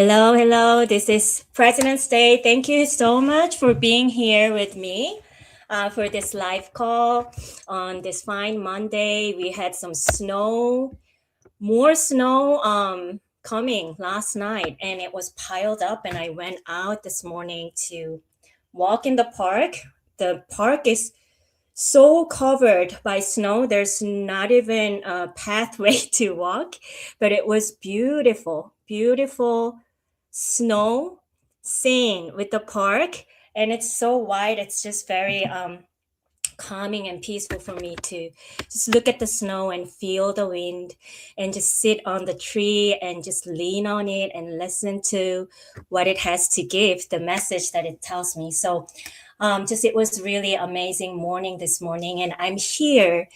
Hello, hello. This is President's Day. Thank you so much for being here with me for this live call on this fine Monday. We had some snow, more snow coming last night, and it was piled up. And I went out this morning to walk in the park. The park is so covered by snow. There's not even a pathway to walk, but it was beautiful, beautiful snow scene with the park. And it's so wide. It's just very calming and peaceful for me to just look at the snow and feel the wind and just sit on the tree and just lean on it and listen to what it has to give, the message that it tells me. So just it was really amazing morning this morning, and I'm here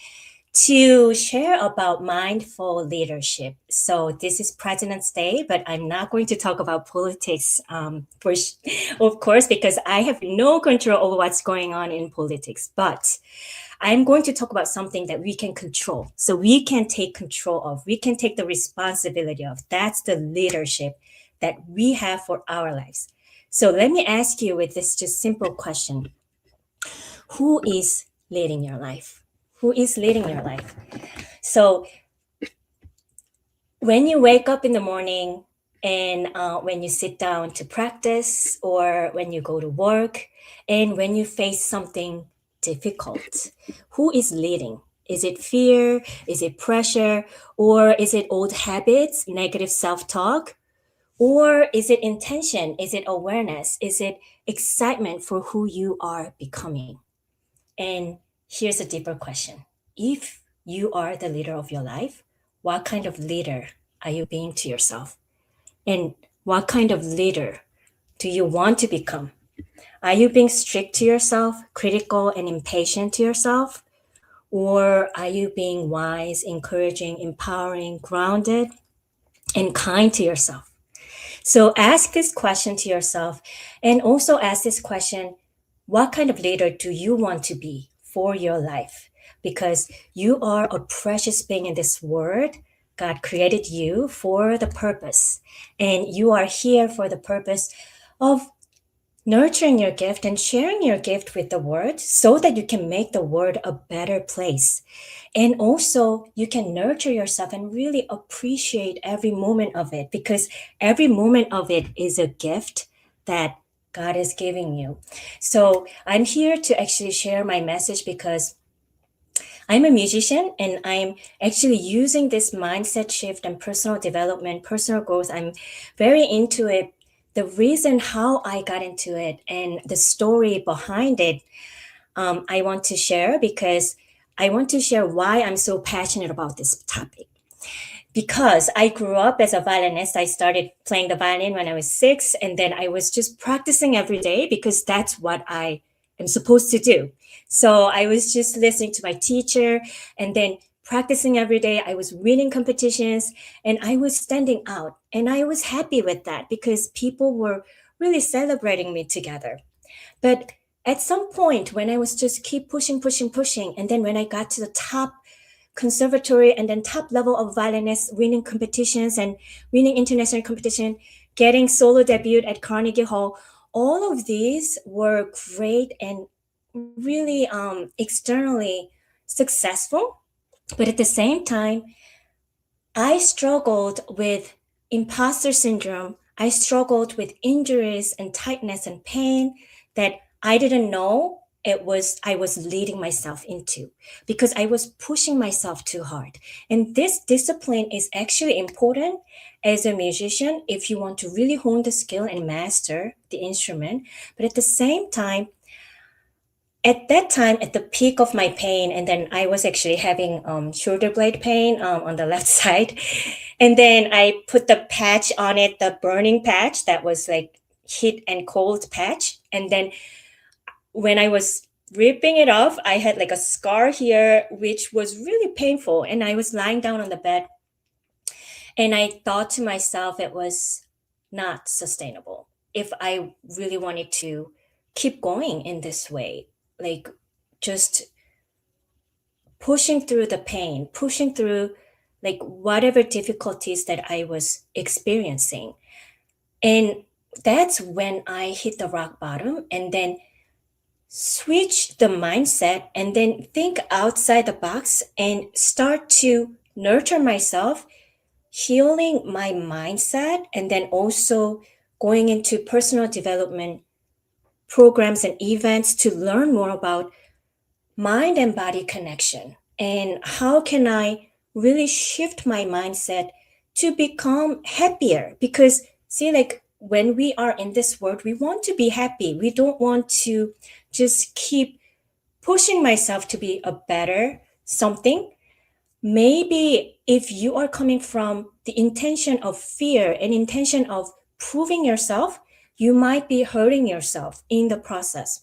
to share about mindful leadership. So this is President's Day, but I'm not going to talk about politics, of course, because I have no control over what's going on in politics. But I'm going to talk about something that we can control, so we can take control of, we can take the responsibility of. That's the leadership that we have for our lives. So let me ask you with this just simple question. Who is leading your life? Who is leading your life? So when you wake up in the morning and when you sit down to practice, or when you go to work, and when you face something difficult, who is leading? Is it fear? Is it pressure? Or is it old habits, negative self talk? Or is it intention? Is it awareness? Is it excitement for who you are becoming? And here's a deeper question. If you are the leader of your life, what kind of leader are you being to yourself? And what kind of leader do you want to become? Are you being strict to yourself, critical and impatient to yourself? Or are you being wise, encouraging, empowering, grounded, and kind to yourself? So ask this question to yourself, and also ask this question: what kind of leader do you want to be for your life? Because you are a precious being in this world. God created you for the purpose, and you are here for the purpose of nurturing your gift and sharing your gift with the world, so that you can make the world a better place. And also, you can nurture yourself and really appreciate every moment of it, because every moment of it is a gift that God is giving you. So I'm here to actually share my message, because I'm a musician and I'm actually using this mindset shift and personal development, personal growth. I'm very into it. The reason how I got into it and the story behind it, I want to share, because I want to share why I'm so passionate about this topic. Because I grew up as a violinist. I started playing the violin when I was 6, and then I was just practicing every day because that's what I am supposed to do. So I was just listening to my teacher and then practicing every day. I was winning competitions and I was standing out. And I was happy with that because people were really celebrating me together. But at some point, when I was just keep pushing, pushing, pushing, and then when I got to the top conservatory and then top level of violinist, winning competitions and winning international competition, getting solo debut at Carnegie Hall, all of these were great and really externally successful. But at the same time, I struggled with imposter syndrome. I struggled with injuries and tightness and pain that I didn't know I was leading myself into, because I was pushing myself too hard. And this discipline is actually important as a musician if you want to really hone the skill and master the instrument. But at the same time, at that time, at the peak of my pain, and then I was actually having shoulder blade pain on the left side. And then I put the patch on it, the burning patch that was like heat and cold patch. And then when I was ripping it off, I had like a scar here, which was really painful. And I was lying down on the bed and I thought to myself, it was not sustainable if I really wanted to keep going in this way, like just pushing through the pain, pushing through like whatever difficulties that I was experiencing. And that's when I hit the rock bottom and then switch the mindset and then think outside the box and start to nurture myself, healing my mindset, and then also going into personal development programs and events to learn more about mind and body connection and how can I really shift my mindset to become happier. Because see, like when we are in this world, we want to be happy, we don't want to just keep pushing myself to be a better something. Maybe if you are coming from the intention of fear and intention of proving yourself, you might be hurting yourself in the process.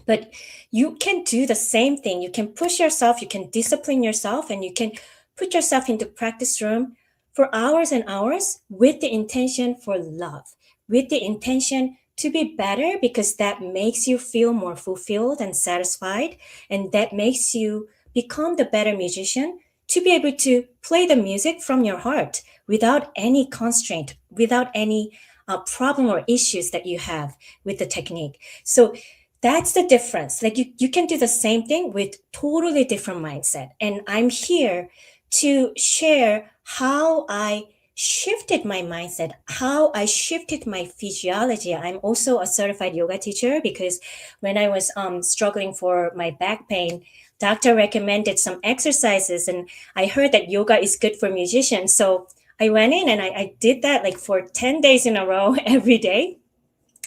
But you can do the same thing. You can push yourself, you can discipline yourself, and you can put yourself into practice room for hours and hours with the intention for love, with the intention to be better, because that makes you feel more fulfilled and satisfied, and that makes you become the better musician to be able to play the music from your heart without any constraint, without any problem or issues that you have with the technique. So that's the difference. Like you can do the same thing with totally different mindset. And I'm here to share how I shifted my mindset, how I shifted my physiology. I'm also a certified yoga teacher because when I was struggling for my back pain, doctor recommended some exercises and I heard that yoga is good for musicians. So I went in and I did that like for 10 days in a row every day.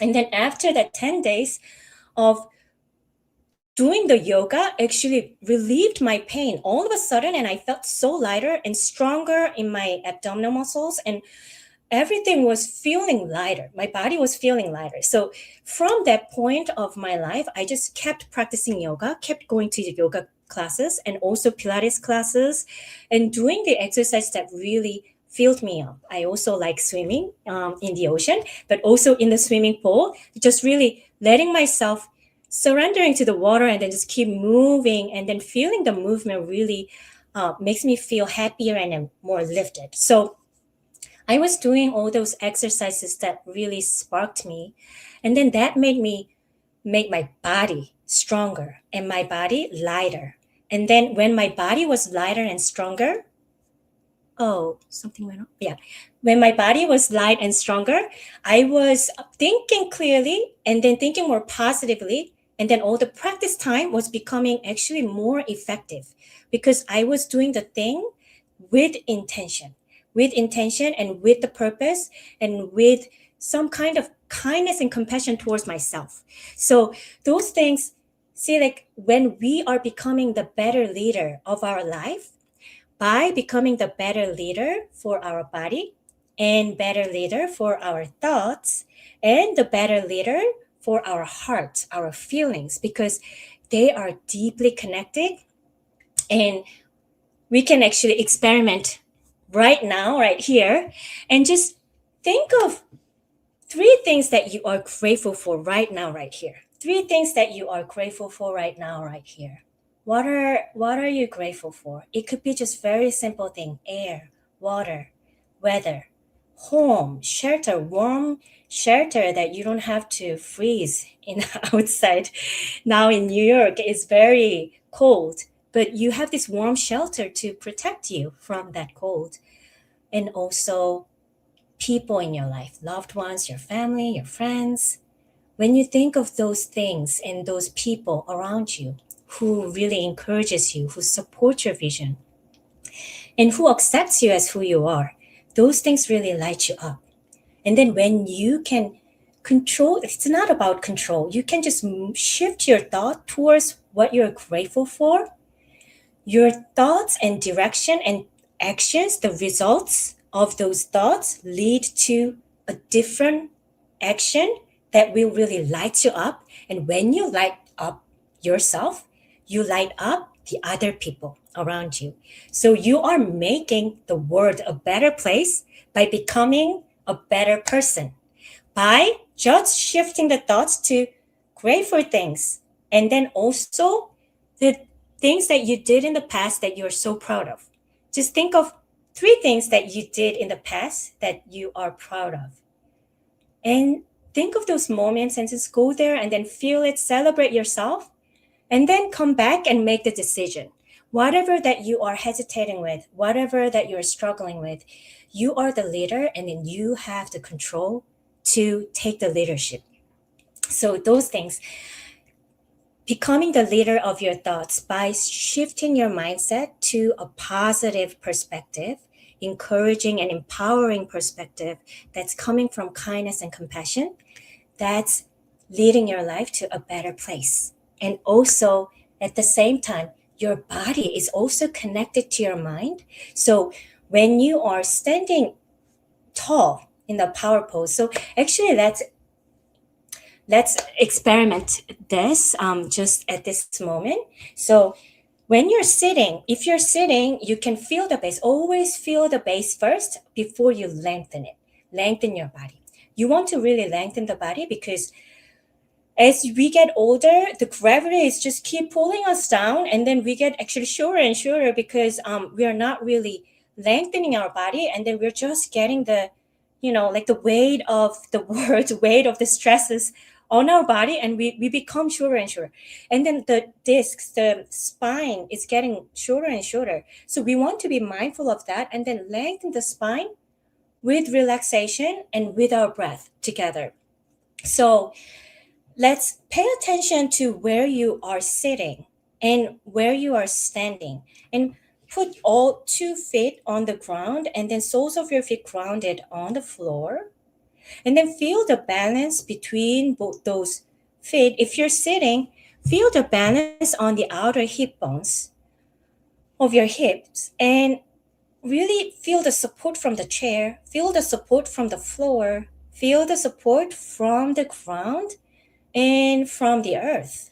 And then after that 10 days, of doing the yoga actually relieved my pain all of a sudden, and I felt so lighter and stronger in my abdominal muscles, and everything was feeling lighter. My body was feeling lighter. So from that point of my life, I just kept practicing yoga, kept going to the yoga classes and also Pilates classes and doing the exercise that really filled me up. I also like swimming in the ocean, but also in the swimming pool, just really letting myself surrendering to the water and then just keep moving and then feeling the movement really makes me feel happier and more lifted. So I was doing all those exercises that really sparked me. And then that made me make my body stronger and my body lighter. And then when my body was lighter and stronger, oh, something went on. Yeah. When my body was light and stronger, I was thinking clearly and then thinking more positively. And then all the practice time was becoming actually more effective because I was doing the thing with intention, with intention and with the purpose and with some kind of kindness and compassion towards myself. So those things, see, like when we are becoming the better leader of our life, by becoming the better leader for our body and better leader for our thoughts and the better leader for our heart, our feelings, because they are deeply connected and we can actually experiment right now, right here, and just think of three things that you are grateful for right now, right here. Three things that you are grateful for right now, right here. What are you grateful for? It could be just very simple thing: air, water, weather, home, shelter, warm shelter that you don't have to freeze in outside. Now in New York, it's very cold, but you have this warm shelter to protect you from that cold. And also people in your life, loved ones, your family, your friends. When you think of those things and those people around you who really encourages you, who support your vision, and who accepts you as who you are, those things really light you up. And then when you can control, it's not about control, you can just shift your thought towards what you're grateful for. Your thoughts and direction and actions, the results of those thoughts lead to a different action that will really light you up. And when you light up yourself, you light up the other people around you. So you are making the world a better place by becoming a better person, by just shifting the thoughts to grateful things. And then also the things that you did in the past that you're so proud of. Just think of three things that you did in the past that you are proud of. And think of those moments and just go there and then feel it, celebrate yourself, and then come back and make the decision. Whatever that you are hesitating with, whatever that you're struggling with, you are the leader and then you have the control to take the leadership. So, those things, becoming the leader of your thoughts by shifting your mindset to a positive perspective, encouraging and empowering perspective that's coming from kindness and compassion, that's leading your life to a better place. And also, at the same time, your body is also connected to your mind. So when you are standing tall in the power pose, so actually let's experiment this just at this moment. So when you're sitting, if you're sitting, you can feel the base. Always feel the base first before you lengthen it. Lengthen your body. You want to really lengthen the body because as we get older, the gravity is just keep pulling us down, and then we get actually shorter and shorter because we are not really lengthening our body, and then we're just getting the, like the weight of the words, weight of the stresses on our body, and we become shorter and shorter, and then the discs, the spine is getting shorter and shorter. So we want to be mindful of that, and then lengthen the spine with relaxation and with our breath together. So let's pay attention to where you are sitting and where you are standing, and put all 2 feet on the ground and then soles of your feet grounded on the floor, and then feel the balance between both those feet. If you're sitting, feel the balance on the outer hip bones of your hips, and really feel the support from the chair, feel the support from the floor, feel the support from the ground and from the earth.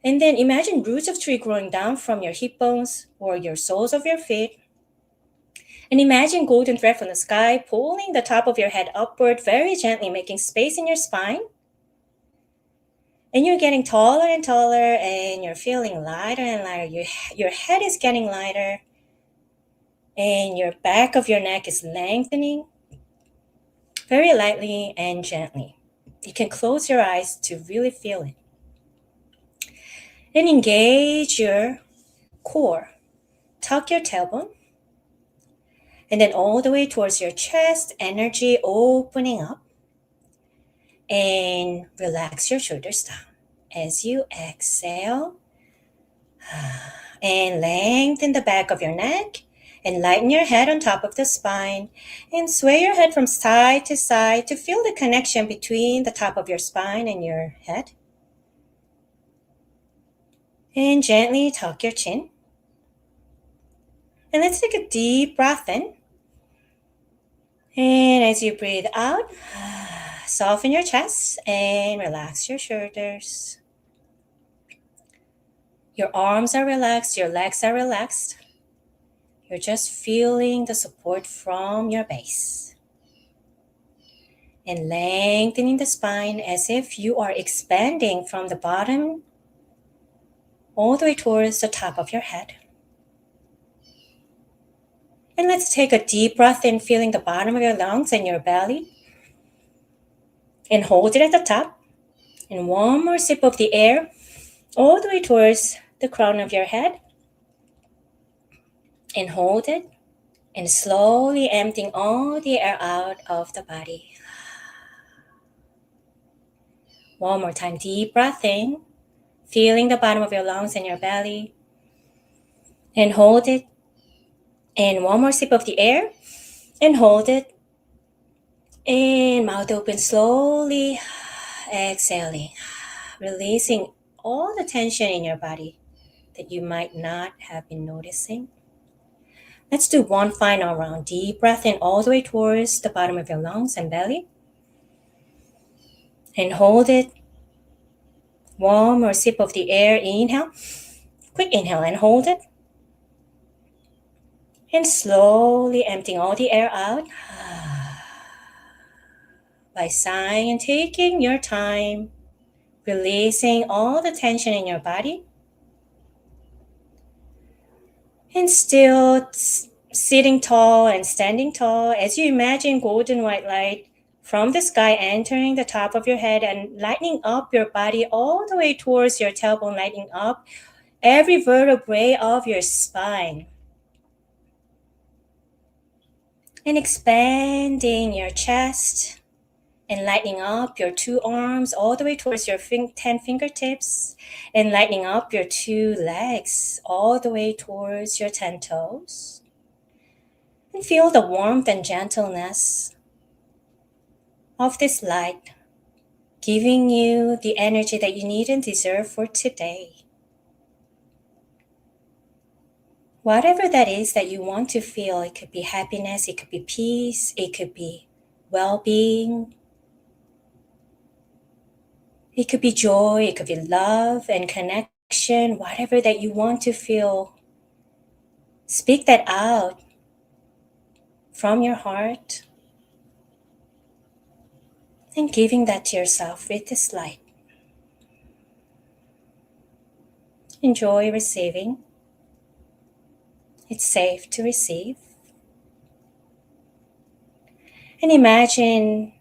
And then imagine roots of tree growing down from your hip bones or your soles of your feet. And imagine golden thread from the sky pulling the top of your head upward very gently, making space in your spine. And you're getting taller and taller, and you're feeling lighter and lighter. Your head is getting lighter, and your back of your neck is lengthening very lightly and gently. You can close your eyes to really feel it. And engage your core. Tuck your tailbone, and then all the way towards your chest, energy opening up, and relax your shoulders down as you exhale, and lengthen the back of your neck, and lighten your head on top of the spine, and sway your head from side to side to feel the connection between the top of your spine and your head. And gently tuck your chin. And let's take a deep breath in. And as you breathe out, soften your chest and relax your shoulders. Your arms are relaxed, your legs are relaxed. You're just feeling the support from your base. And lengthening the spine as if you are expanding from the bottom all the way towards the top of your head. And let's take a deep breath in, feeling the bottom of your lungs and your belly. And hold it at the top. And one more sip of the air all the way towards the crown of your head. And hold it. And slowly emptying all the air out of the body. One more time, deep breath in, feeling the bottom of your lungs and your belly. And hold it. And one more sip of the air. And hold it. And mouth open slowly, exhaling, releasing all the tension in your body that you might not have been noticing. Let's do one final round. Deep breath in all the way towards the bottom of your lungs and belly. And hold it. One more sip of the air. Inhale. Quick inhale and hold it. And slowly emptying all the air out. By sighing and taking your time, releasing all the tension in your body. And still sitting tall and standing tall as you imagine golden white light from the sky, entering the top of your head and lighting up your body all the way towards your tailbone, lighting up every vertebrae of your spine. And expanding your chest and lighting up your two arms all the way towards your 10 fingertips and lighting up your two legs all the way towards your 10 toes. And feel the warmth and gentleness of this light, giving you the energy that you need and deserve for today. Whatever that is that you want to feel, it could be happiness, it could be peace, it could be well-being, it could be joy, it could be love and connection, whatever that you want to feel. Speak that out from your heart and giving that to yourself with this light. Enjoy receiving. It's safe to receive. And imagine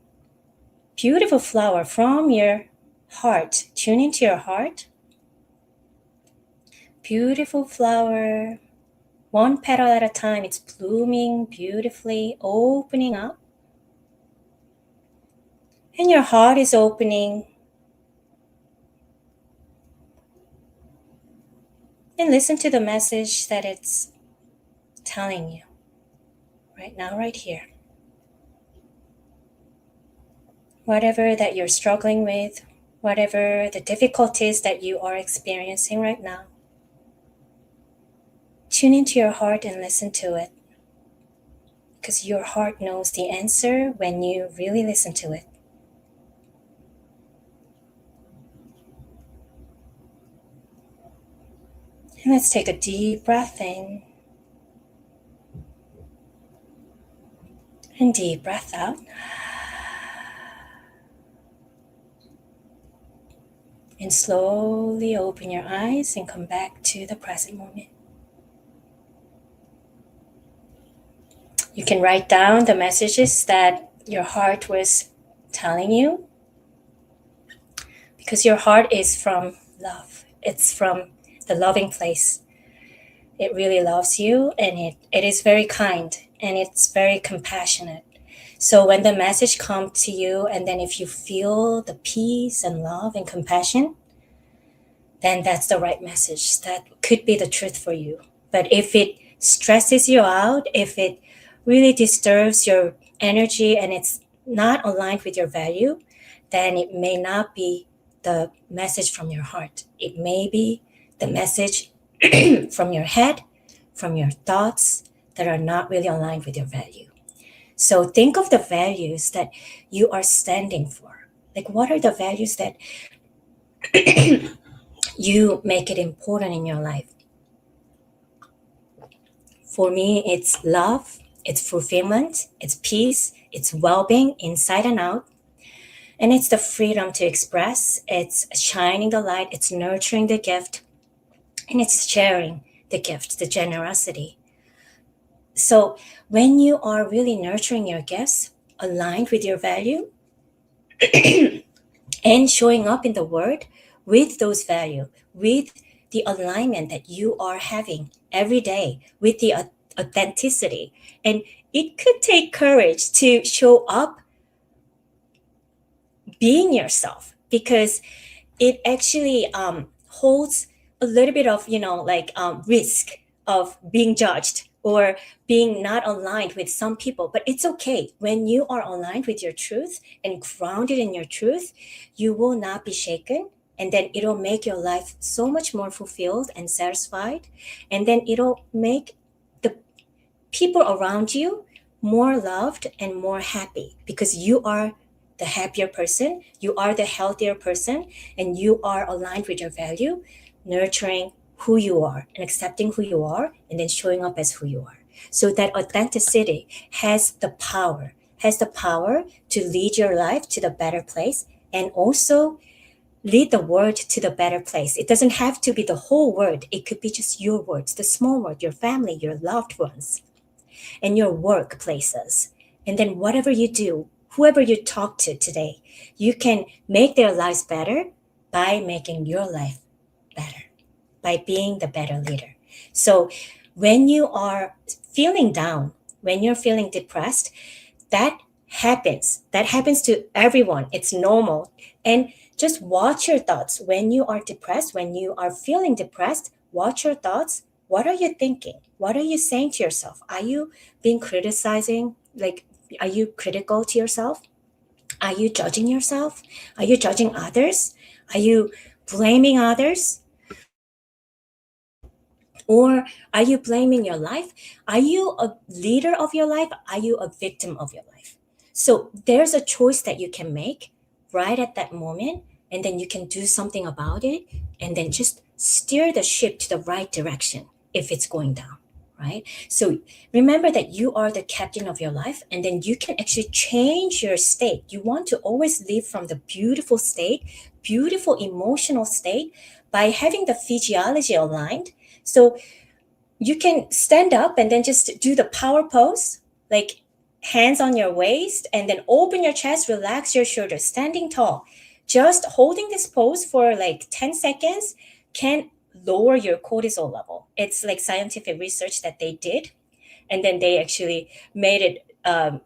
beautiful flower from your heart. Tune into your heart. Beautiful flower, one petal at a time. It's blooming beautifully, opening up. And your heart is opening. And listen to the message that it's telling you right now, right here. Whatever that you're struggling with, whatever the difficulties that you are experiencing right now, tune into your heart and listen to it. Because your heart knows the answer when you really listen to it. And let's take a deep breath in and deep breath out. And slowly open your eyes and come back to the present moment. You can write down the messages that your heart was telling you, because your heart is from love. It's from the loving place. It really loves you, and it is very kind, and it's very compassionate. So when the message comes to you, and then if you feel the peace and love and compassion, then that's the right message. That could be the truth for you. But if it stresses you out, if it really disturbs your energy and it's not aligned with your value, then it may not be the message from your heart. It may be the message from your head, from your thoughts that are not really aligned with your value. So think of the values that you are standing for. Like, what are the values that you make it important in your life? For me, it's love, it's fulfillment, it's peace, it's well-being inside and out. And it's the freedom to express, it's shining the light, it's nurturing the gift, and it's sharing the gift, the generosity. So when you are really nurturing your gifts, aligned with your value, and showing up in the world with those values, with the alignment that you are having every day, with the authenticity. And it could take courage to show up being yourself, because it actually holds a little bit of risk of being judged or being not aligned with some people. But it's okay. When you are aligned with your truth and grounded in your truth, you will not be shaken, and then it'll make your life so much more fulfilled and satisfied, and then it'll make the people around you more loved and more happy, because you are the happier person, you are the healthier person, and you are aligned with your value, nurturing who you are and accepting who you are, and then showing up as who you are. So that authenticity has the power to lead your life to the better place, and also lead the world to the better place. It doesn't have to be the whole world. It could be just your words, the small world, your family, your loved ones, and your workplaces. And then whatever you do, whoever you talk to today, you can make their lives better by making your life better, by being the better leader. So when you are feeling down, when you're feeling depressed, that that happens to everyone. It's normal. And just watch your thoughts when you are depressed, when you are feeling depressed. Watch your thoughts. What are you thinking? What are you saying to yourself? Are you being criticizing, like, are you critical to yourself? Are you judging yourself? Are you judging others? Are you blaming others? Or are you blaming your life? Are you a leader of your life? Are you a victim of your life? So there's a choice that you can make right at that moment, and then you can do something about it, and then just steer the ship to the right direction if it's going down, right? So remember that you are the captain of your life, and then you can actually change your state. You want to always live from the beautiful state, beautiful emotional state, by having the physiology aligned. So you can stand up and then just do the power pose, like hands on your waist, and then open your chest, relax your shoulders, standing tall. Just holding this pose for like 10 seconds can lower your cortisol level. It's like scientific research that they did. And then they actually made it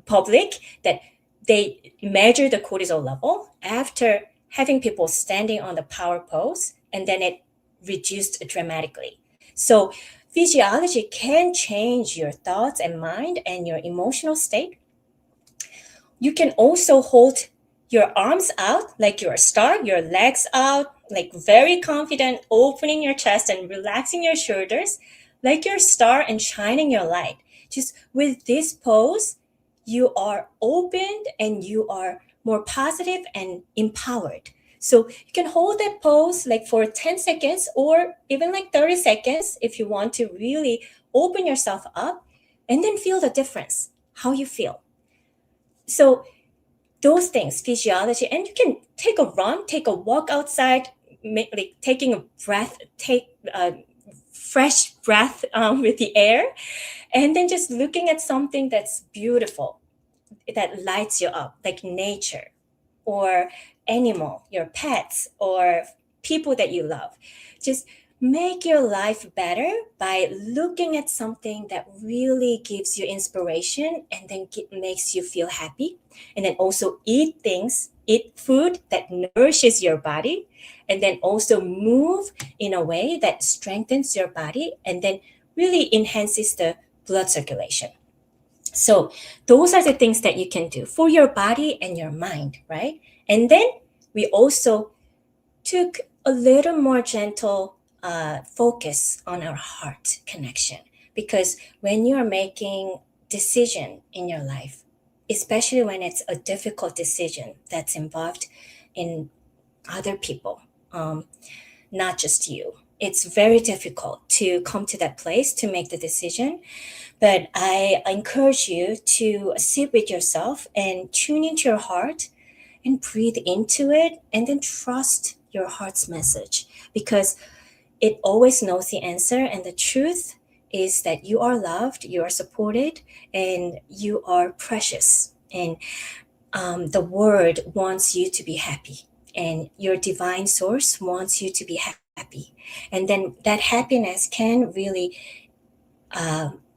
public that they measure the cortisol level after having people standing on the power pose, and then it reduced dramatically. So physiology can change your thoughts and mind and your emotional state. You can also hold your arms out like you're a star, your legs out, like very confident, opening your chest and relaxing your shoulders like you're a star and shining your light. Just with this pose, you are opened and you are more positive and empowered. So you can hold that pose like for 10 seconds or even like 30 seconds if you want to really open yourself up, and then feel the difference, how you feel. So those things, physiology, and you can take a run, take a walk outside, like taking a breath, take a fresh breath with the air, and then just looking at something that's beautiful, that lights you up, like nature or animal, your pets or people that you love. Just make your life better by looking at something that really gives you inspiration and then makes you feel happy. And then also eat food that nourishes your body, and then also move in a way that strengthens your body and then really enhances the blood circulation. So those are the things that you can do for your body and your mind, right? And then we also took a little more gentle focus on our heart connection, because when you're making decision in your life, especially when it's a difficult decision that's involved in other people, not just you, it's very difficult to come to that place to make the decision. But I encourage you to sit with yourself and tune into your heart and breathe into it, and then trust your heart's message, because it always knows the answer. And the truth is that you are loved, you are supported, and you are precious. And the word wants you to be happy, and your divine source wants you to be happy. And then that happiness can really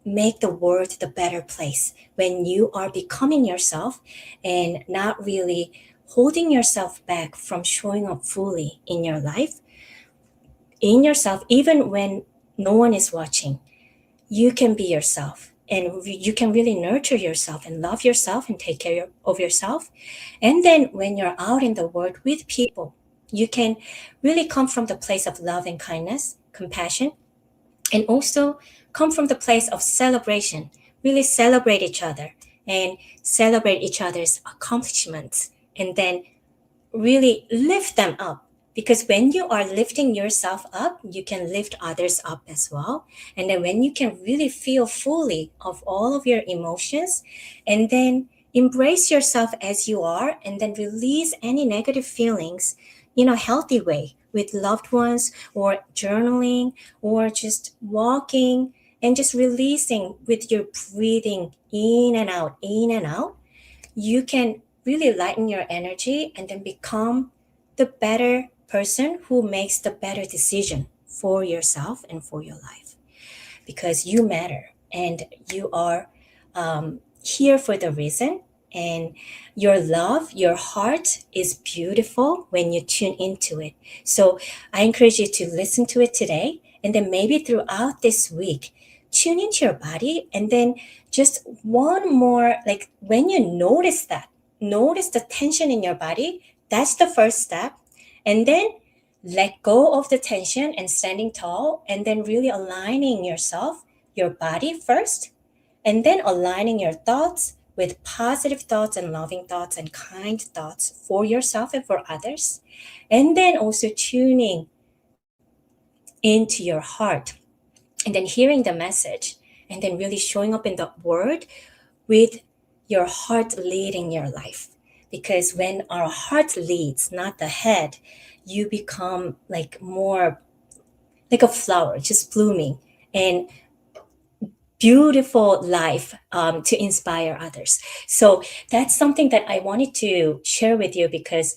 make the world the better place when you are becoming yourself and not really holding yourself back from showing up fully in your life, in yourself, even when no one is watching. You can be yourself, and you can really nurture yourself and love yourself and take care of yourself. And then when you're out in the world with people, you can really come from the place of love and kindness, compassion, and also come from the place of celebration. Really celebrate each other and celebrate each other's accomplishments, and then really lift them up. Because when you are lifting yourself up, you can lift others up as well. And then when you can really feel fully of all of your emotions, and then embrace yourself as you are, and then release any negative feelings in a healthy way with loved ones, or journaling, or just walking, and just releasing with your breathing in and out, in and out. you can really lighten your energy and then become the better person who makes the better decision for yourself and for your life, because you matter and you are here for the reason. And your love, your heart is beautiful when you tune into it. So I encourage you to listen to it today, and then maybe throughout this week, tune into your body. And then just one more, like when you notice that, notice the tension in your body, that's the first step. And then let go of the tension and standing tall, and then really aligning yourself, your body first, and then aligning your thoughts with positive thoughts and loving thoughts and kind thoughts for yourself and for others. And then also tuning into your heart, and then hearing the message, and then really showing up in the word with your heart leading your life. Because when our heart leads, not the head, you become like more like a flower just blooming and beautiful life to inspire others. So that's something that I wanted to share with you, because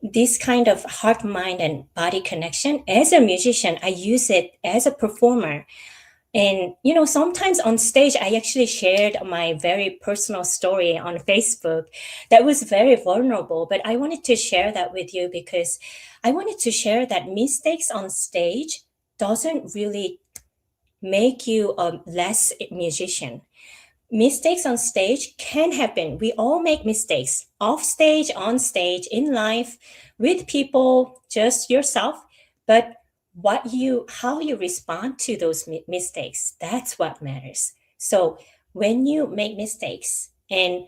this kind of heart, mind, and body connection, as a musician, I use it as a performer. And, sometimes on stage, I actually shared my very personal story on Facebook that was very vulnerable. But I wanted to share that with you because I wanted to share that mistakes on stage doesn't really make you a less musician. Mistakes on stage can happen. We all make mistakes off stage, on stage, in life, with people, just yourself. But how you respond to those mistakes, that's what matters. So when you make mistakes, and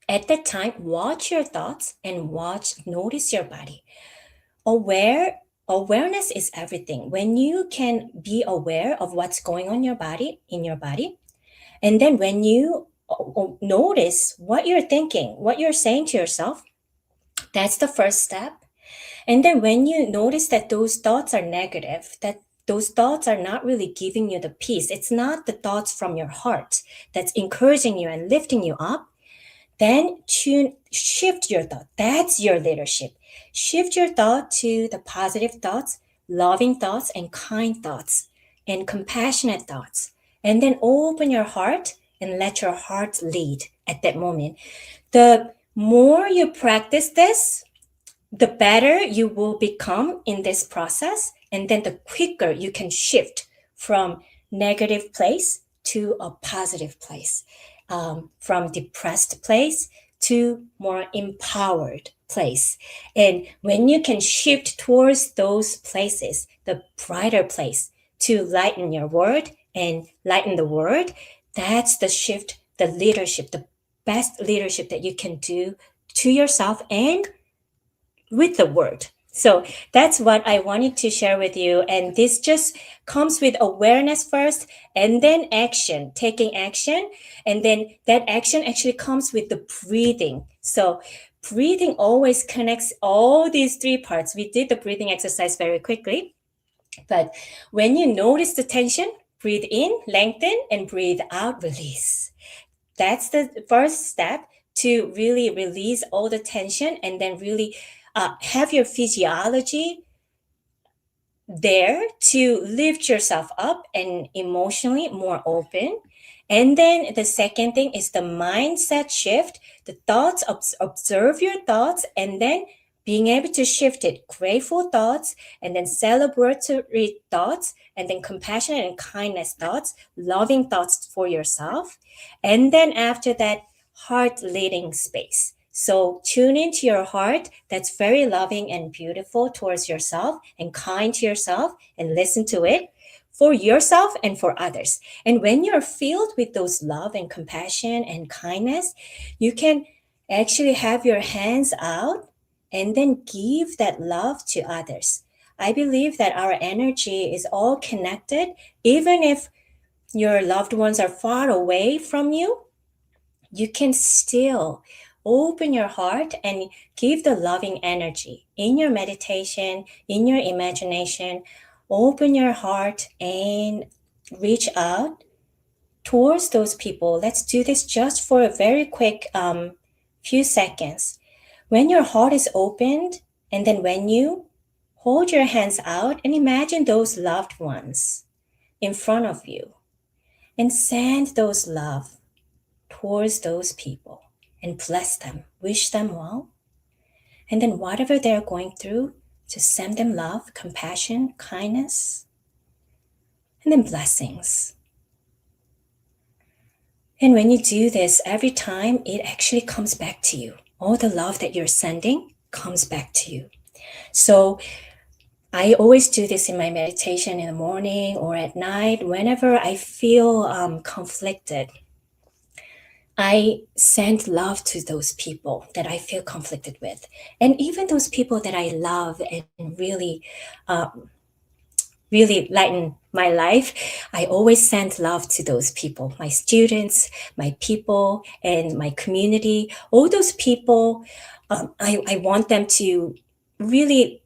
at that time, watch your thoughts and notice your body. Awareness is everything. When you can be aware of what's going on in your body, and then when you notice what you're thinking, what you're saying to yourself, that's the first step. And then when you notice that those thoughts are negative, that those thoughts are not really giving you the peace, it's not the thoughts from your heart that's encouraging you and lifting you up, then shift your thought. That's your leadership. Shift your thought to the positive thoughts, loving thoughts, and kind thoughts, and compassionate thoughts. And then open your heart and let your heart lead at that moment. The more you practice this, the better you will become in this process. And then the quicker you can shift from negative place to a positive place, from depressed place to more empowered place. And when you can shift towards those places, the brighter place, to lighten your world and lighten the world, that's the shift, the leadership, the best leadership that you can do to yourself and with the word. So that's what I wanted to share with you. And this just comes with awareness first, and then action, taking action. And then that action actually comes with the breathing. So breathing always connects all these three parts. We did the breathing exercise very quickly. But when you notice the tension, breathe in, lengthen, and breathe out, release. That's the first step to really release all the tension, and then really have your physiology there to lift yourself up and emotionally more open. And then the second thing is the mindset shift, the thoughts, observe your thoughts, and then being able to shift it, grateful thoughts, and then celebratory thoughts, and then compassionate and kindness thoughts, loving thoughts for yourself. And then after that, heart leading space. So tune into your heart that's very loving and beautiful towards yourself and kind to yourself, and listen to it for yourself and for others. And when you're filled with those love and compassion and kindness, you can actually have your hands out and then give that love to others. I believe that our energy is all connected. Even if your loved ones are far away from you, you can still open your heart and give the loving energy in your meditation, in your imagination. Open your heart and reach out towards those people. Let's do this just for a very quick few seconds. When your heart is opened, and then when you hold your hands out and imagine those loved ones in front of you and send those love towards those people and bless them, wish them well. And then whatever they're going through, just send them love, compassion, kindness, and then blessings. And when you do this every time, it actually comes back to you. All the love that you're sending comes back to you. So I always do this in my meditation in the morning or at night. Whenever I feel conflicted, I send love to those people that I feel conflicted with. And even those people that I love and really lighten my life, I always send love to those people, my students, my people, and my community. All those people, I want them to really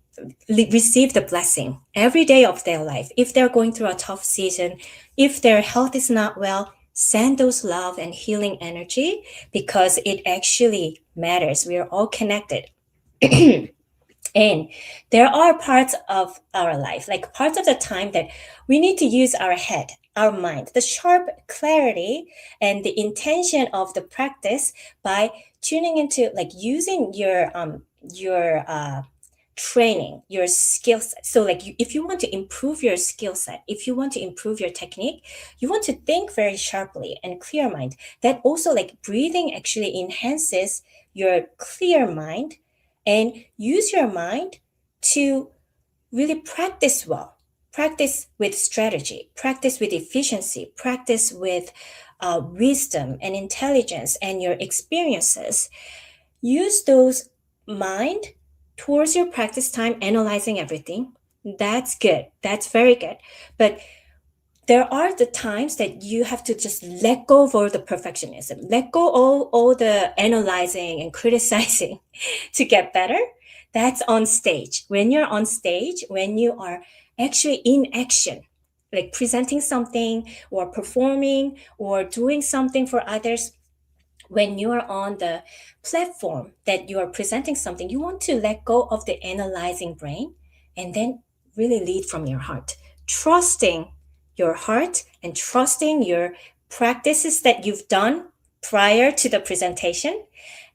receive the blessing every day of their life. If they're going through a tough season, if their health is not well, send those love and healing energy because it actually matters. We are all connected. And there are parts of our life, like parts of the time that we need to use our head, our mind, the sharp clarity and the intention of the practice by tuning into like using your training, your skill set. So like if you want to improve your skill set, if you want to improve your technique, you want to think very sharply and clear mind. That also like breathing actually enhances your clear mind and use your mind to really practice well, practice with strategy, practice with efficiency, practice with wisdom and intelligence and your experiences. Use those mind towards your practice time, analyzing everything. That's good. That's very good. But there are the times that you have to just let go of all the perfectionism, let go all the analyzing and criticizing to get better. That's on stage. When you're on stage, when you are actually in action, like presenting something or performing or doing something for others, when you are on the platform that you are presenting something, you want to let go of the analyzing brain and then really lead from your heart, trusting your heart and trusting your practices that you've done prior to the presentation,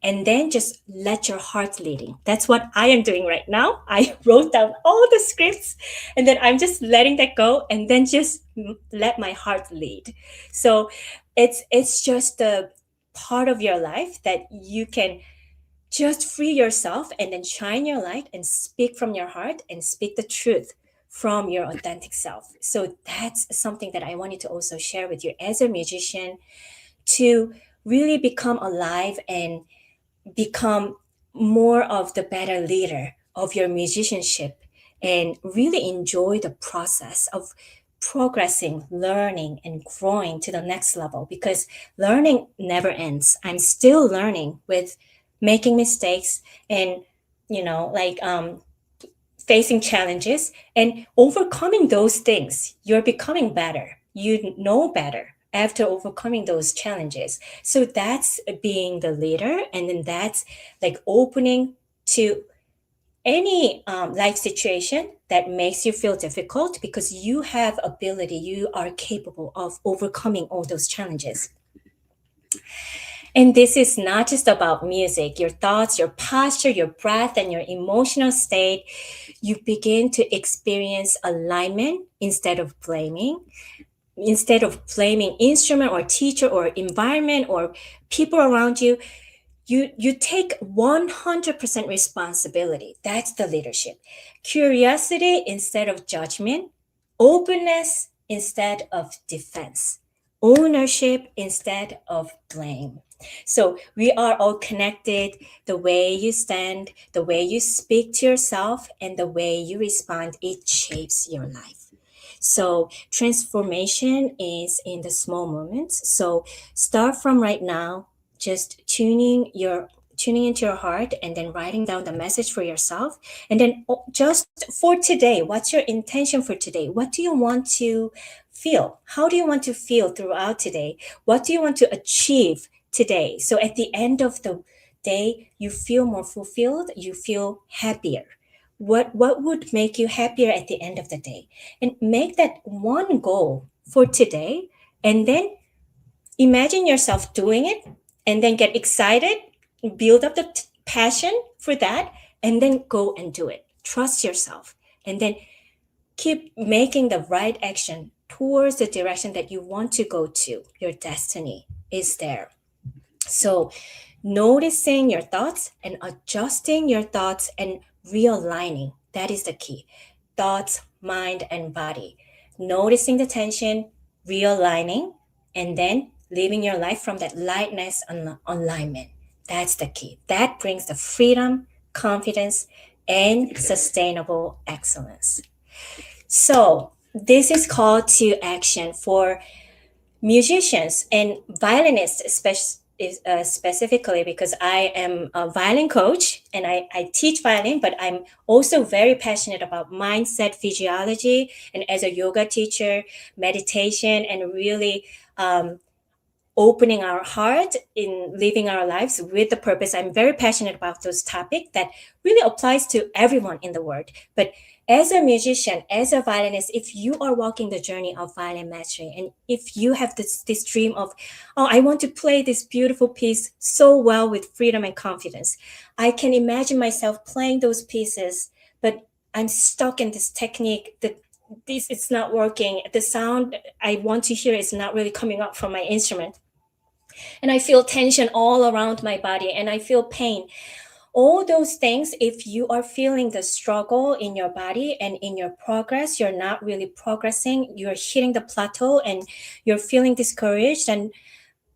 and then just let your heart leading. That's what I am doing right now. I wrote down all the scripts and then I'm just letting that go and then just let my heart lead. So it's just the part of your life that you can just free yourself and then shine your light and speak from your heart and speak the truth from your authentic self. So that's something that I wanted to also share with you as a musician, to really become alive and become more of the better leader of your musicianship and really enjoy the process of progressing, learning, and growing to the next level, because learning never ends. I'm still learning with making mistakes and facing challenges and overcoming those things. You're becoming better. You know better after overcoming those challenges. So that's being the leader. And then that's like opening to any life situation that makes you feel difficult, because you have ability, you are capable of overcoming all those challenges. And this is not just about music, your thoughts, your posture, your breath, and your emotional state. You begin to experience alignment instead of blaming. Instead of blaming instrument or teacher or environment or people around you, you take 100% responsibility. That's the leadership. Curiosity instead of judgment, openness instead of defense, ownership instead of blame. So we are all connected. The way you stand, the way you speak to yourself, and the way you respond, it shapes your life. So transformation is in the small moments. So start from right now, just tuning your tuning into your heart and then writing down the message for yourself. And then just for today, what's your intention for today? What do you want to feel? How do you want to feel throughout today? What do you want to achieve today? So at the end of the day, you feel more fulfilled, you feel happier. What would make you happier at the end of the day? And make that one goal for today, and then imagine yourself doing it, and then get excited, build up the passion for that, and then go and do it. Trust yourself, and then keep making the right action towards the direction that you want to go to. Your destiny is there. So, noticing your thoughts and adjusting your thoughts and realigning, that is the key. Thoughts, mind, and body. Noticing the tension, realigning, and then living your life from that lightness and alignment. That's the key. That brings the freedom, confidence, and sustainable excellence. So, this is call to action for musicians and violinists, specifically, because I am a violin coach and I teach violin, but I'm also very passionate about mindset physiology, and as a yoga teacher, meditation, and really opening our heart in living our lives with the purpose. I'm very passionate about those topics that really applies to everyone in the world. But as a musician, as a violinist, if you are walking the journey of violin mastery, and if you have this dream of, oh, I want to play this beautiful piece so well with freedom and confidence, I can imagine myself playing those pieces, but I'm stuck in this technique that this it's not working. The sound I want to hear is not really coming up from my instrument, and I feel tension all around my body, and I feel pain. All those things, if you are feeling the struggle in your body and in your progress, you're not really progressing, you're hitting the plateau and you're feeling discouraged, and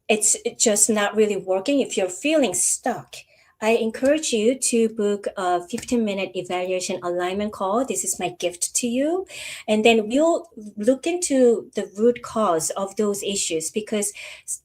it's just not really working. If you're feeling stuck, I encourage you to book a 15-minute evaluation alignment call. This is my gift to you. And then we'll look into the root cause of those issues, because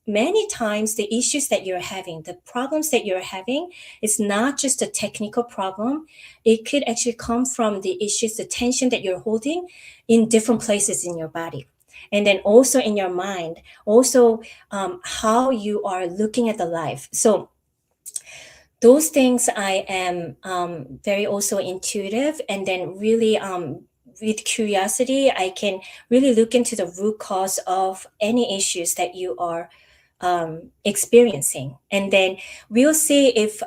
many times the issues that you're having, the problems that you're having, is not just a technical problem. It could actually come from the issues, the tension that you're holding in different places in your body. And then also in your mind, also how you are looking at the life. So those things I am very also intuitive, and then really with curiosity I can really look into the root cause of any issues that you are experiencing, and then we'll see if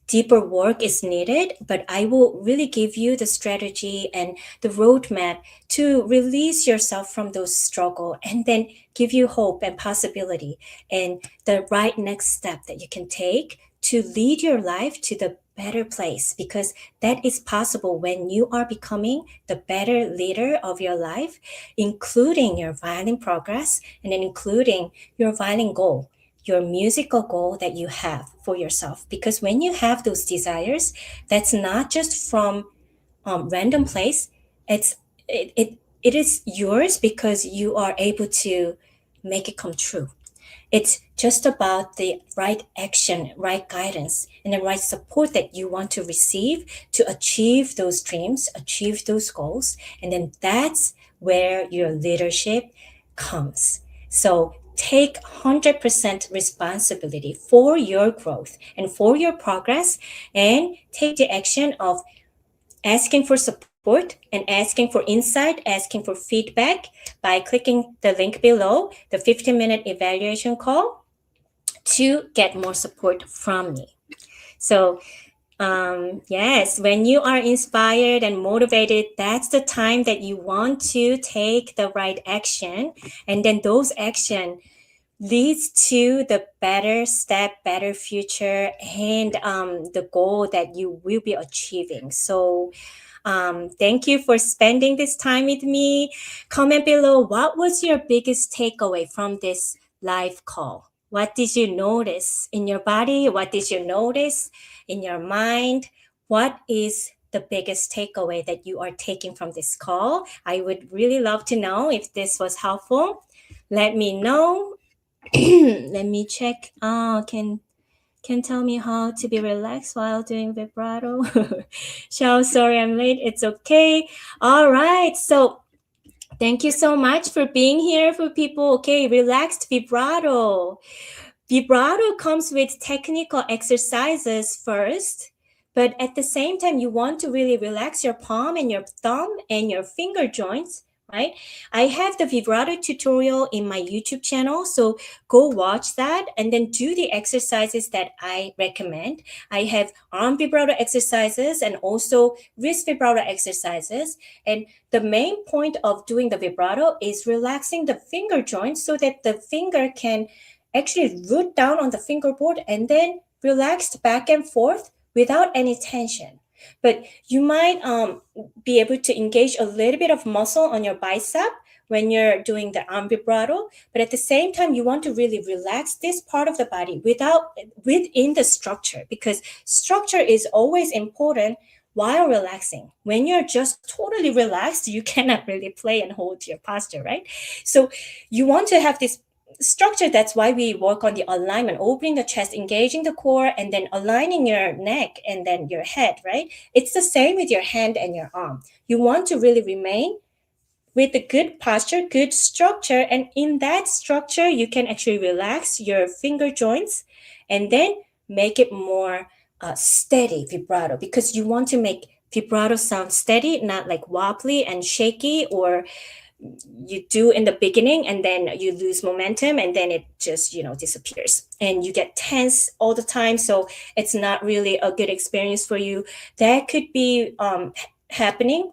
deeper work is needed, but I will really give you the strategy and the roadmap to release yourself from those struggle, and then give you hope and possibility and the right next step that you can take to lead your life to the better place, because that is possible when you are becoming the better leader of your life, including your violin progress, and then including your violin goal, your musical goal that you have for yourself. Because when you have those desires, that's not just from random place. It is yours because you are able to make it come true. It's just about the right action, right guidance, and the right support that you want to receive to achieve those dreams, achieve those goals. And then that's where your leadership comes. So take 100% responsibility for your growth and for your progress, and take the action of asking for support and asking for insight, asking for feedback by clicking the link below, the 15-minute evaluation call, to get more support from me. So, yes, when you are inspired and motivated, that's the time that you want to take the right action. And then those action leads to the better step, better future, and the goal that you will be achieving. So, thank you for spending this time with me. Comment below, what was your biggest takeaway from this live call? What did you notice in your body? What did you notice in your mind? What is the biggest takeaway that you are taking from this call? I would really love to know if this was helpful. Let me know. Let me check. Can can tell me how to be relaxed while doing vibrato? Xiao, sorry I'm late. It's okay. All right. So thank you so much for being here for people. Okay, relaxed vibrato. Vibrato comes with technical exercises first, but at the same time, you want to really relax your palm and your thumb and your finger joints, right? I have the vibrato tutorial in my YouTube channel, so go watch that and then do the exercises that I recommend. I have arm vibrato exercises and also wrist vibrato exercises. And the main point of doing the vibrato is relaxing the finger joints so that the finger can actually root down on the fingerboard and then relaxed back and forth without any tension. But you might be able to engage a little bit of muscle on your bicep when you're doing the arm vibrato, but at the same time you want to really relax this part of the body within the structure, because structure is always important while relaxing. When you're just totally relaxed, you cannot really play and hold your posture, right? So you want to have this structure. That's why we work on the alignment, opening the chest, engaging the core, and then aligning your neck and then your head, right? It's the same with your hand and your arm. You want to really remain with a good posture, good structure, and in that structure you can actually relax your finger joints and then make it more steady vibrato, because you want to make vibrato sound steady, not like wobbly and shaky, or you do in the beginning and then you lose momentum and then it just disappears and you get tense all the time, so it's not really a good experience for you. That could be happening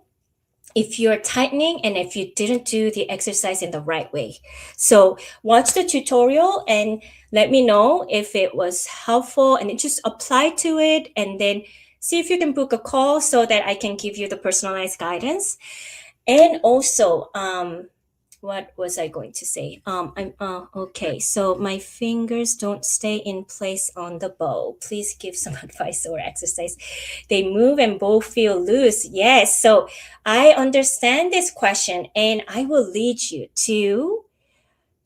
if you're tightening and if you didn't do the exercise in the right way. So watch the tutorial and let me know if it was helpful, and then just apply to it and then see if you can book a call so that I can give you the personalized guidance. And also, what was I going to say? I'm okay. So my fingers don't stay in place on the bow. Please give some advice or exercise. They move and both feel loose. Yes. So I understand this question, and I will lead you to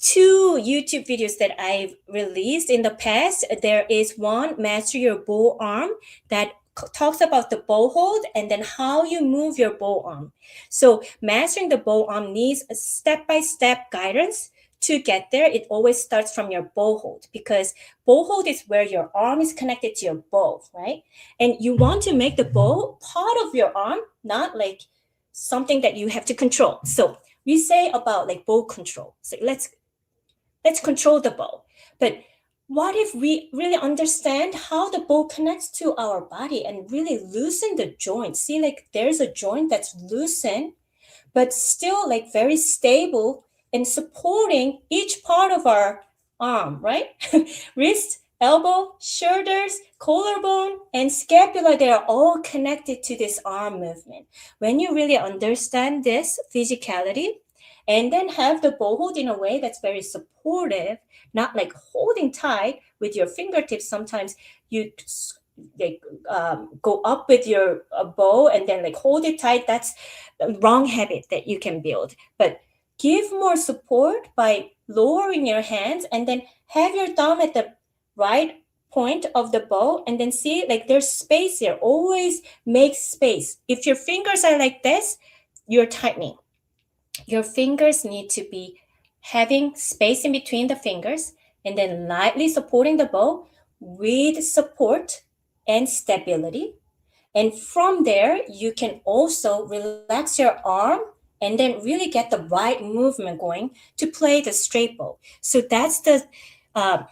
two YouTube videos that I've released in the past. There is one, Master Your Bow Arm, that talks about the bow hold and then how you move your bow arm. So mastering the bow arm needs a step-by-step guidance to get there. It always starts from your bow hold, because bow hold is where your arm is connected to your bow, right? And you want to make the bow part of your arm, not like something that you have to control. So we say about like bow control. So let's control the bow. But what if we really understand how the bow connects to our body and really loosen the joint? See, like there's a joint that's loosened, but still like very stable and supporting each part of our arm, right? Wrist, elbow, shoulders, collarbone, and scapula, they are all connected to this arm movement. When you really understand this physicality, and then have the bow hold in a way that's very supportive, not like holding tight with your fingertips. Sometimes you like go up with your bow and then like hold it tight. That's the wrong habit that you can build. But give more support by lowering your hands and then have your thumb at the right point of the bow, and then see like there's space here. Always make space. If your fingers are like this, you're tightening. Your fingers need to be having space in between the fingers and then lightly supporting the bow with support and stability. And from there, you can also relax your arm and then really get the right movement going to play the straight bow. So that's the uh,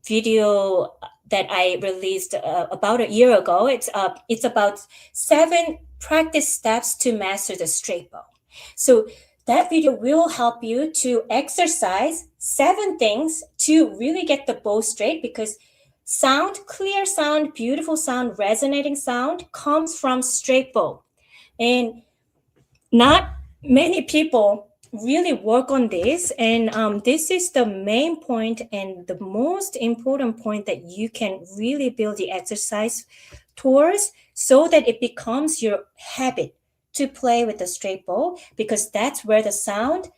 video that I released about a year ago. It's about 7 practice steps to master the straight bow. So that video will help you to exercise 7 things to really get the bow straight, because sound, clear sound, beautiful sound, resonating sound comes from straight bow. And not many people really work on this. And this is the main point and the most important point that you can really build the exercise towards, so that it becomes your habit to play with the straight bow, because that's where the sound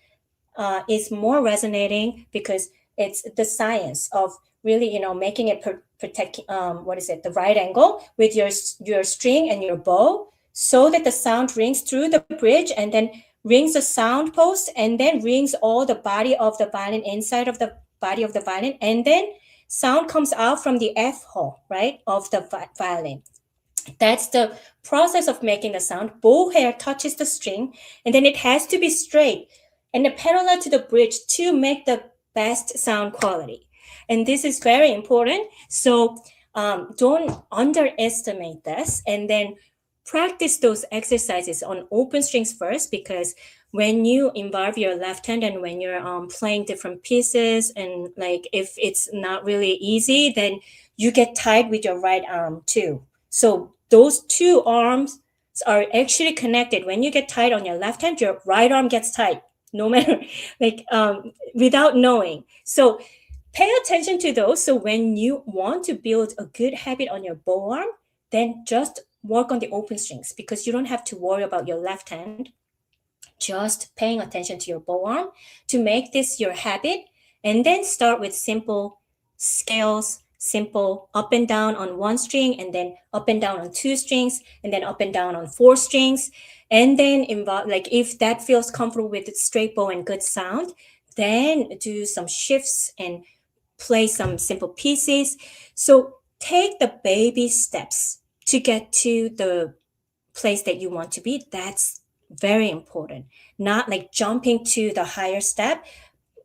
is more resonating, because It's the science of really, making it protect, the right angle with your string and your bow, so that the sound rings through the bridge and then rings the sound post and then rings all the body of the violin inside of the body of the violin, and then sound comes out from the F hole, right, of the violin. That's the process of making the sound. Bow hair touches the string, and then it has to be straight and parallel to the bridge to make the best sound quality. And this is very important. So don't underestimate this. And then practice those exercises on open strings first, because when you involve your left hand and when you're playing different pieces, and like if it's not really easy, then you get tied with your right arm too. So those two arms are actually connected. When you get tight on your left hand, your right arm gets tight, no matter without knowing. So pay attention to those. So when you want to build a good habit on your bow arm, then just work on the open strings, because you don't have to worry about your left hand. Just paying attention to your bow arm to make this your habit, and then start with simple scales, simple up and down on one string, and then up and down on two strings, and then up and down on four strings. And then if that feels comfortable with straight bow and good sound, then do some shifts and play some simple pieces. So take the baby steps to get to the place that you want to be. That's very important. Not like jumping to the higher step,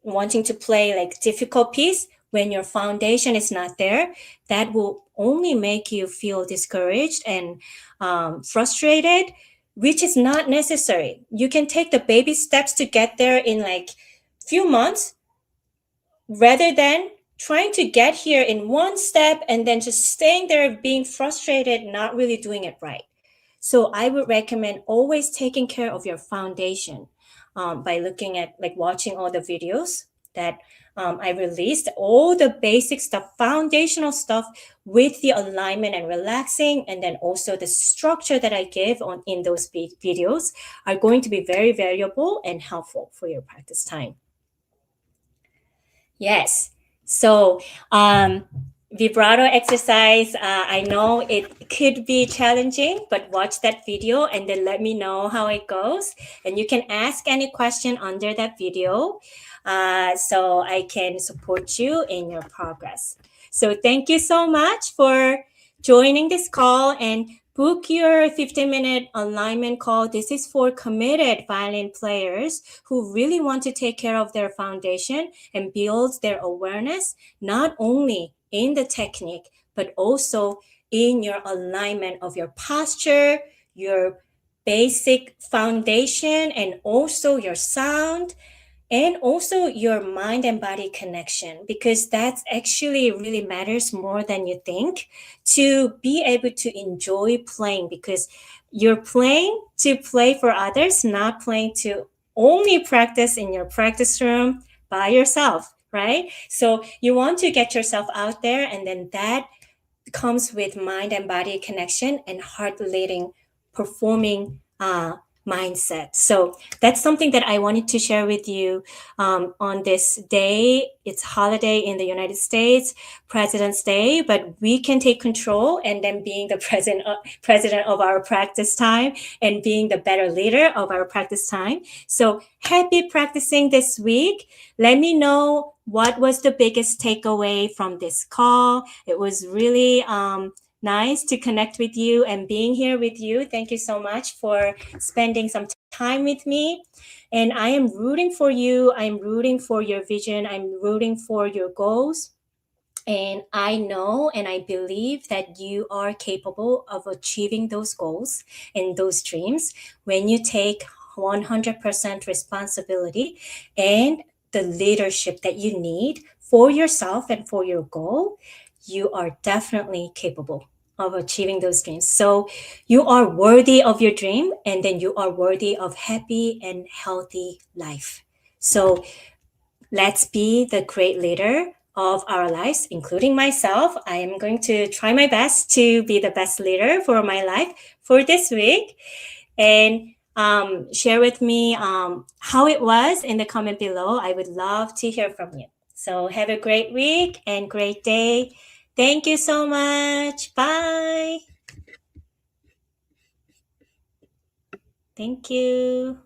wanting to play like difficult piece when your foundation is not there. That will only make you feel discouraged and frustrated, which is not necessary. You can take the baby steps to get there in like few months, rather than trying to get here in one step and then just staying there being frustrated, not really doing it right. So I would recommend always taking care of your foundation by looking at watching all the videos that I released, all the basic stuff, foundational stuff with the alignment and relaxing, and then also the structure that I give in those videos are going to be very valuable and helpful for your practice time. Yes. So vibrato exercise, I know it could be challenging, but watch that video and then let me know how it goes. And you can ask any question under that video so I can support you in your progress. So thank you so much for joining this call, and book your 15-minute alignment call. This is for committed violin players who really want to take care of their foundation and build their awareness, not only in the technique, but also in your alignment of your posture, your basic foundation, and also your sound, and also your mind and body connection, because that actually really matters more than you think, to be able to enjoy playing, because you're playing to play for others, not playing to only practice in your practice room by yourself, right? So you want to get yourself out there, and then that comes with mind and body connection and heart leading performing mindset. So that's something that I wanted to share with you on this day. It's holiday in the United States, President's Day, but we can take control and then being the president of our practice time and being the better leader of our practice time. So happy practicing this week. Let me know what was the biggest takeaway from this call. It was really nice to connect with you and being here with you. Thank you so much for spending some time with me. And I am rooting for you. I'm rooting for your vision. I'm rooting for your goals. And I know and I believe that you are capable of achieving those goals and those dreams when you take 100% responsibility and the leadership that you need for yourself and for your goal. You are definitely capable of achieving those dreams. So you are worthy of your dream, and then you are worthy of happy and healthy life. So let's be the great leader of our lives, including myself. I am going to try my best to be the best leader for my life for this week. And share with me how it was in the comment below. I would love to hear from you. So have a great week and great day. Thank you so much. Bye. Thank you.